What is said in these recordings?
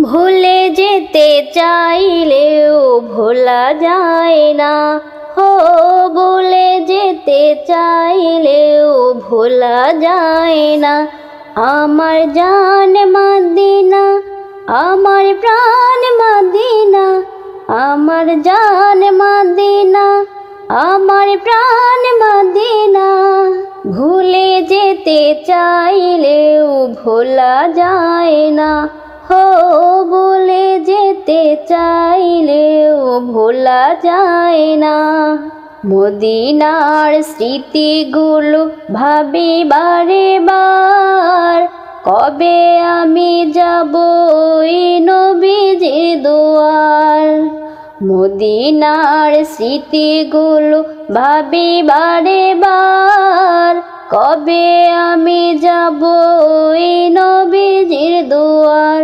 ভুলে যেতে চাইলেও ভোলা যায় না, হো ভুলে যেতে চাইলেও ভোলা যায় না। আমার জান মদিনা, আমার প্রাণ মদিনা, আমার জান মদিনা, আমার প্রাণ মদিনা। ভুলে যেতে চাইলেও ভোলা যায় না, হো ভুলে যেতে চাইলেও ভোলা যায় না। মদিনার স্মৃতিগুলো ভাবি বারে বার, কবে আমি যাব ওই নবীজির দুয়ার। মদিনার স্মৃতিগুলো ভাবি বারে বার, কবে আমি যাব ওই নবীজির দুয়ার।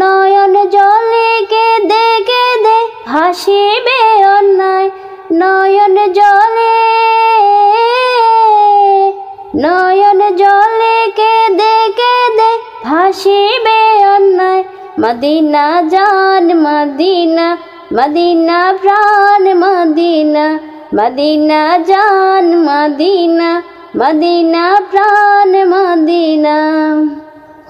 নয়ন জলে কেঁদে কেঁদে ভাসিবে অন্যায়, নয়ন জলে, নয়ন জলে কেঁদে কেঁদে ভাসিবে অন্যায়। মদিনা জান মদিনা, মদিনা প্রাণ মদিনা, মদিনা জান মদিনা, মদিনা প্রাণ মদিনা।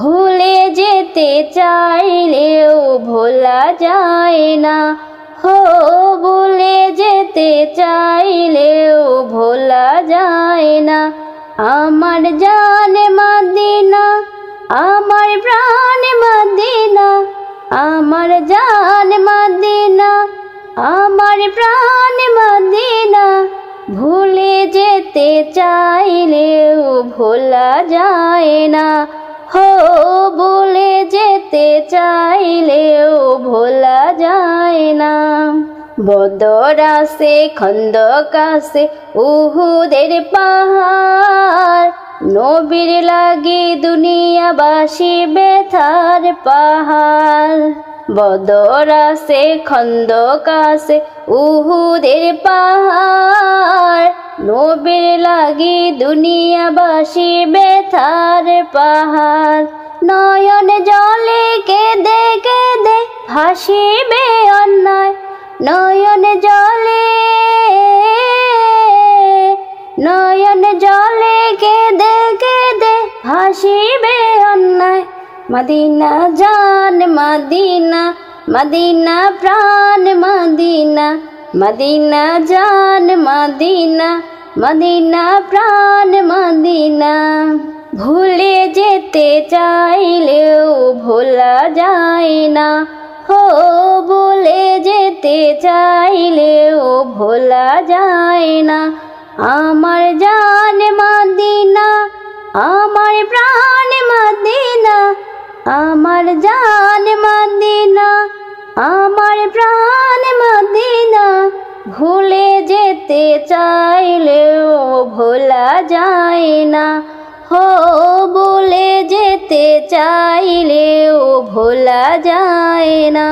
ভুলে যেতে চাইলেও ভোলা যায় না, হো ভুলে যেতে চাইলেও ভোলা যায় না। আমার জান মদিনা, আমার প্রাণ মদিনা, আমার জান মদিনা, আমার প্রাণ মদিনা। ভুলে যেতে চাইলেও ভোলা যায় না, হো ভুলে যেতে চাইলেও ভোলা যায় না। বদর আছে, খন্দক আছে, উহুদের পাহাড়, নবীর লাগি দুনিয়াবাসী বেথার পাহাড়। বদর আছে, খন্দক আছে, উহুদের পাহাড়, নবীর লাগি দুনিয়াবাসী বেথার পাহাড়। নয়ন জলে কেঁদে কেঁদে ভাসিবে অন্যায়, নয়ন জলে, নয়ন জলে কেঁদে কেঁদে ভাসিবে অন্যায়। মদিনা জান মদিনা, মদিনা প্রাণ মদিনা, মদিনা জান মদিনা, মদিনা প্রাণ মদিনা। ভুলে যেতে চাইলেও ভোলা যায় না, হো ভুলে যেতে চাইলেও ভোলা যায় না। আমার জান মদিনা, আমার প্রাণ মদিনা, আমার জান মদিনা, আমার প্রাণ মদিনা। ভুলে যেতে চাইলেও ভোলা যায় না, হো ভুলে যেতে চাইলেও ভোলা যায় না।